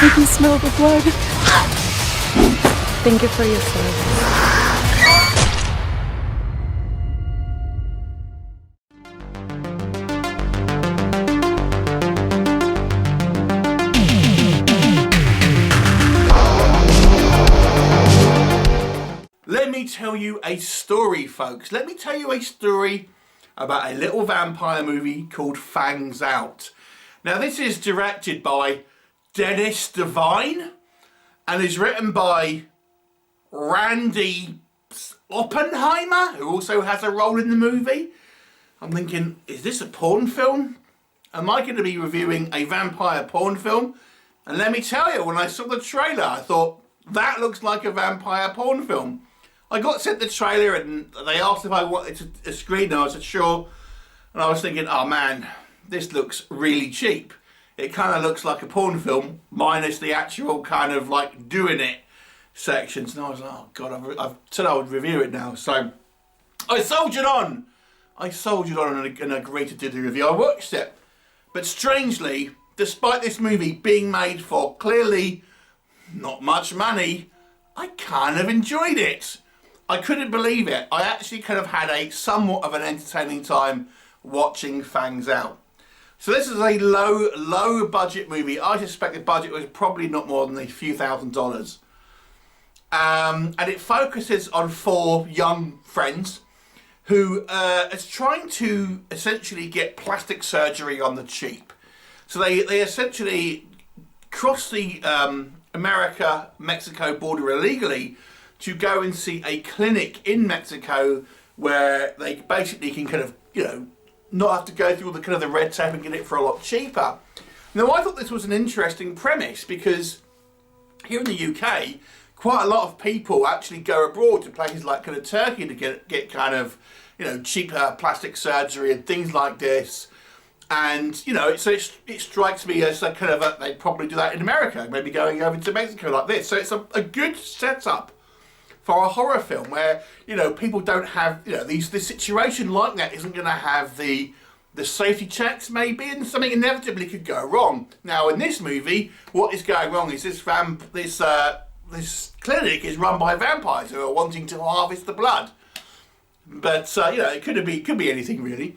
I can smell the blood. Thank you for your service. Let me tell you a story, folks. Let me tell you a story about a little vampire movie called FANGS OUT. Now, this is directed by Dennis Devine and is written by Randy Oppenheimer, who also has a role in the movie. I'm thinking, is this a porn film? Am I going to be reviewing a vampire porn film? And let me tell you, when I saw the trailer, I thought, that looks like a vampire porn film. I got sent the trailer and they asked if I wanted a screen, and I said sure. And I was thinking, oh man, this looks really cheap. It kind of looks like a porn film, minus the actual kind of like doing it sections. And I was like, oh God, I've said I would review it now. So I soldiered on. And agreed to do the review. I watched it. But strangely, despite this movie being made for clearly not much money, I kind of enjoyed it. I couldn't believe it. I actually kind of had a somewhat of an entertaining time watching FANGS OUT. So this is a low budget movie. I suspect the budget was probably not more than a few $1,000s. And it focuses on 4 young friends who is trying to essentially get plastic surgery on the cheap. So they essentially cross the America-Mexico border illegally to go and see a clinic in Mexico where they basically can kind of, you know, not have to go through all the kind of the red tape and get it for a lot cheaper. Now, I thought this was an interesting premise because here in the UK, quite a lot of people actually go abroad to places like kind of Turkey to get kind of, you know, cheaper plastic surgery and things like this. And, you know, so it strikes me as a kind of they'd probably do that in America, maybe going over to Mexico like this. So it's a good setup for a horror film where, you know, people don't have, you know, this situation like that isn't going to have the safety checks maybe, and something inevitably could go wrong. Now, in this movie, what is going wrong is this clinic is run by vampires who are wanting to harvest the blood. But, you know, it could be anything really.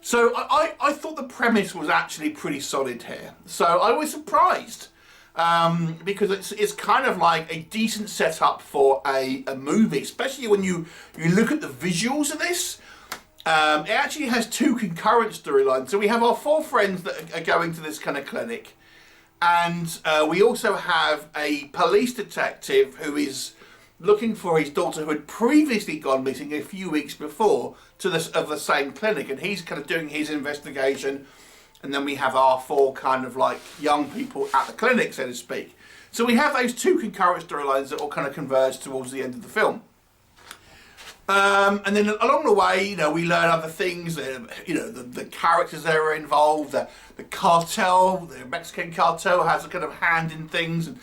So I thought the premise was actually pretty solid here. So I was surprised. Because it's kind of like a decent setup for a movie, especially when you look at the visuals of this. It actually has 2 concurrent storylines. So we have our 4 friends that are going to this kind of clinic, and we also have a police detective who is looking for his daughter who had previously gone missing a few weeks before of the same clinic, and he's kind of doing his investigation. And then we have our 4 kind of like young people at the clinic, so to speak. So we have those 2 concurrent storylines that all kind of converge towards the end of the film. And then along the way, you know, we learn other things. You know, the characters that are involved, the cartel, the Mexican cartel has a kind of hand in things. And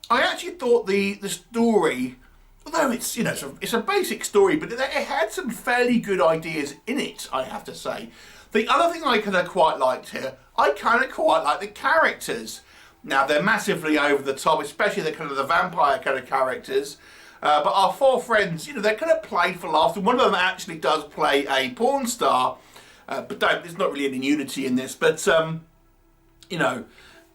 I actually thought the story, although it's, you know, it's a basic story, but it had some fairly good ideas in it, I have to say. The other thing I kind of quite liked here, I kind of quite like the characters. Now, they're massively over the top, especially the kind of the vampire kind of characters. But our 4 friends, you know, they're kind of played for laughs. And one of them actually does play a porn star. But there's not really any nudity in this. But, you know,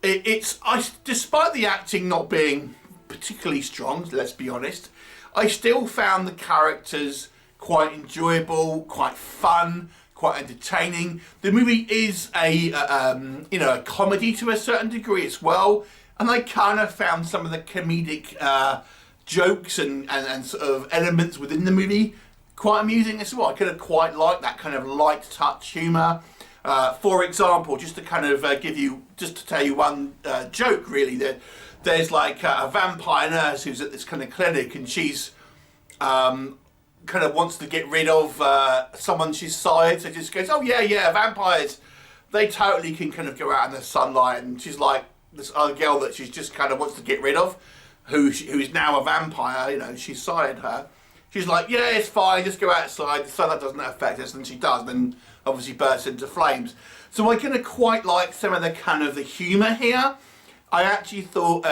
despite the acting not being particularly strong, let's be honest, I still found the characters quite enjoyable, quite fun, quite entertaining. The movie is a comedy to a certain degree as well, and I kind of found some of the comedic jokes and sort of elements within the movie quite amusing as well. I kind of quite like that kind of light touch humour. For example, just to kind of tell you one joke really, there's like a vampire nurse who's at this kind of clinic, and she's kind of wants to get rid of someone she's sired, so just goes, oh yeah, vampires, they totally can kind of go out in the sunlight. And she's like, this other girl that she's just kind of wants to get rid of, who is now a vampire, you know, she's sired her. She's like, yeah, it's fine, just go outside, the sunlight doesn't affect us, and she does, and then obviously bursts into flames. So I kind of quite like some of the kind of the humour here. I actually thought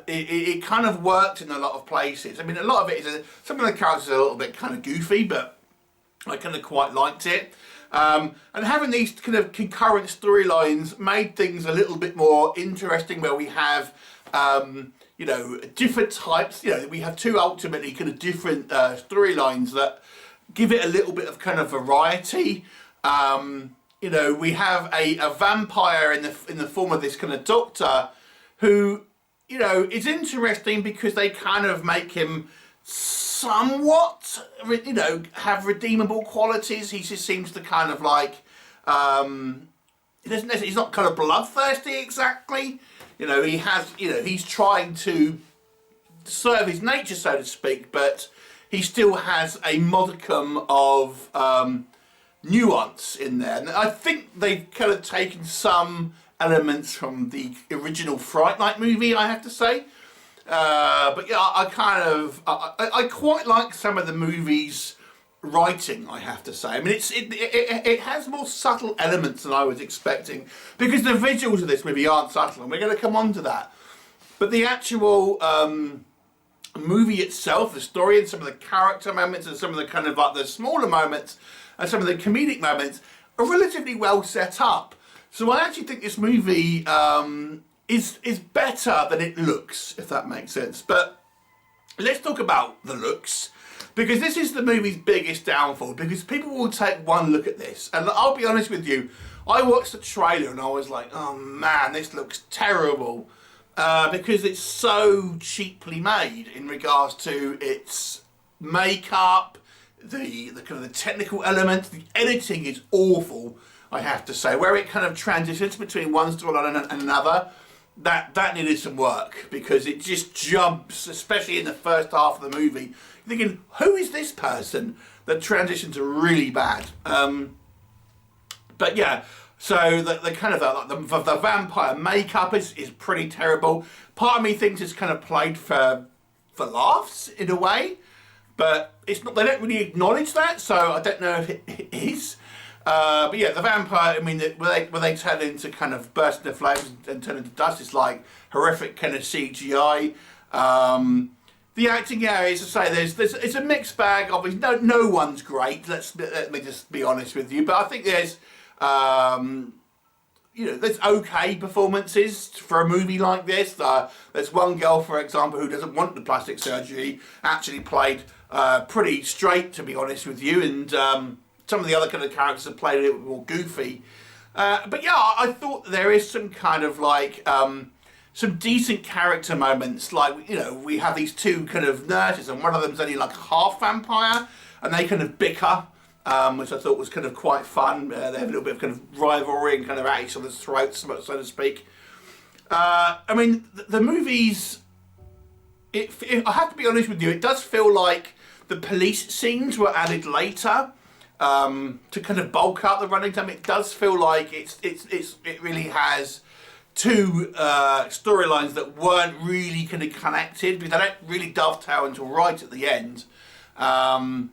it kind of worked in a lot of places. I mean, a lot of it is, some of the characters are a little bit kind of goofy, but I kind of quite liked it. And having these kind of concurrent storylines made things a little bit more interesting, where we have, you know, different types. You know, we have two ultimately kind of different storylines that give it a little bit of kind of variety. You know, we have a vampire in the form of this kind of doctor who, you know, is interesting because they kind of make him somewhat, you know, have redeemable qualities. He just seems to kind of like, he's not kind of bloodthirsty exactly. You know, he has, you know, he's trying to serve his nature, so to speak, but he still has a modicum of nuance in there. And I think they've kind of taken some elements from the original Fright Night movie, I have to say. But yeah, I quite like some of the movie's writing, I have to say. I mean, it has more subtle elements than I was expecting, because the visuals of this movie aren't subtle, and we're going to come on to that. But the actual movie itself, the story, and some of the character moments, and some of the kind of like the smaller moments, and some of the comedic moments are relatively well set up. So I actually think this movie is better than it looks, if that makes sense. But let's talk about the looks, because this is the movie's biggest downfall, because people will take one look at this, and I'll be honest with you, I watched the trailer and I was like, oh man, this looks terrible, because it's so cheaply made in regards to its makeup, the kind of the technical elements. The editing is awful, I have to say, where it kind of transitions between one storyline and another. That needed some work, because it just jumps, especially in the first half of the movie. You're thinking, who is this person? The transitions are really bad. But yeah, so the kind of the vampire makeup is pretty terrible. Part of me thinks it's kind of played for laughs in a way, but it's not. They don't really acknowledge that, so I don't know if it is. But yeah, the vampire, I mean, when they turn into kind of burst into flames and turn into dust, it's like horrific kind of CGI. The acting, yeah, as I say, it's a mixed bag. Obviously, no one's great. Let me just be honest with you. But I think there's, you know, there's okay performances for a movie like this. There's one girl, for example, who doesn't want the plastic surgery, actually played pretty straight, to be honest with you, and some of the other kind of characters have played a little bit more goofy. But yeah, I thought there is some kind of like, some decent character moments. Like, you know, we have these two kind of nurses, and one of them's only like half vampire, and they kind of bicker, which I thought was kind of quite fun. They have a little bit of kind of rivalry and kind of at each other's throats, so to speak. I mean, the movie's, I have to be honest with you, it does feel like the police scenes were added later, to kind of bulk up the running time. It does feel like it really has two storylines that weren't really kind of connected, because they don't really dovetail until right at the end, and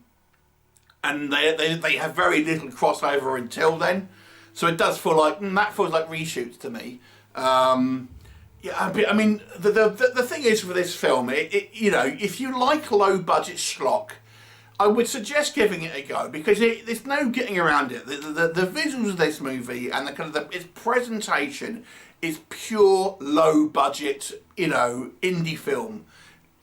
they have very little crossover until then. So it does feel like that feels like reshoots to me. Yeah, I mean, the thing is for this film, you know, if you like low budget schlock, I would suggest giving it a go, because there's no getting around it. The visuals of this movie and the kind of its presentation is pure low budget, you know, indie film,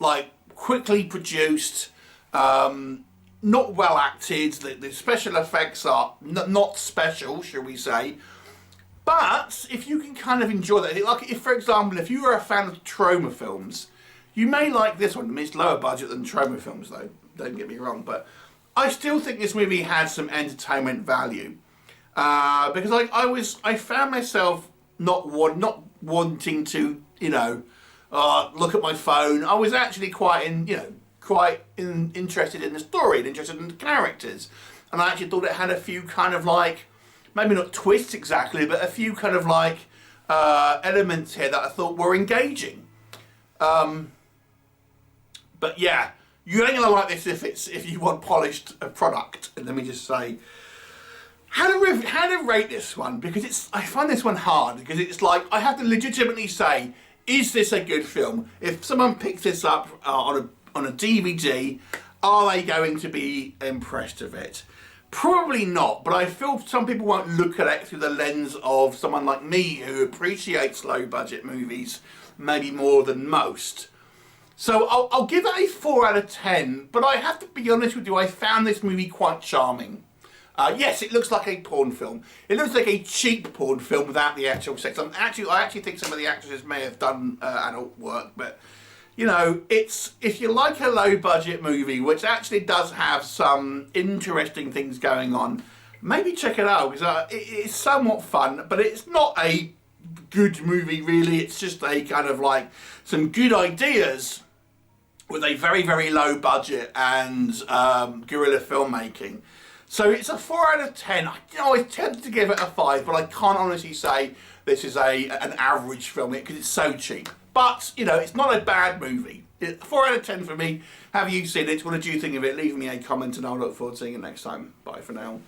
like quickly produced, not well acted. The special effects are not special, shall we say. But if you can kind of enjoy that, like if, for example, if you were a fan of trauma films, you may like this one. I mean, it's lower budget than trauma films, though. Don't get me wrong, but I still think this movie had some entertainment value, because I found myself not wanting to, you know, look at my phone. I was actually quite interested in the story and interested in the characters, and I actually thought it had a few kind of like, maybe not twists exactly, but a few kind of like elements here that I thought were engaging. But yeah. You ain't gonna like this if you want polished product. And let me just say, how to rate this one, because I find this one hard, because it's like I have to legitimately say is this a good film? If someone picks this up on a DVD, are they going to be impressed with it? Probably not, but I feel some people won't look at it through the lens of someone like me who appreciates low budget movies maybe more than most. So I'll give it a 4 out of 10, but I have to be honest with you, I found this movie quite charming. Yes, it looks like a porn film. It looks like a cheap porn film without the actual sex. I actually think some of the actresses may have done adult work, but you know, if you like a low budget movie, which actually does have some interesting things going on, maybe check it out, because it's somewhat fun, but it's not a good movie really. It's just a kind of like some good ideas with a very, very low budget and guerrilla filmmaking. So it's a 4 out of 10. I was tempted to give it a 5, but I can't honestly say this is an average film because it's so cheap. But, you know, it's not a bad movie. 4 out of 10 for me. Have you seen it? What did you think of it? Leave me a comment and I'll look forward to seeing you next time. Bye for now.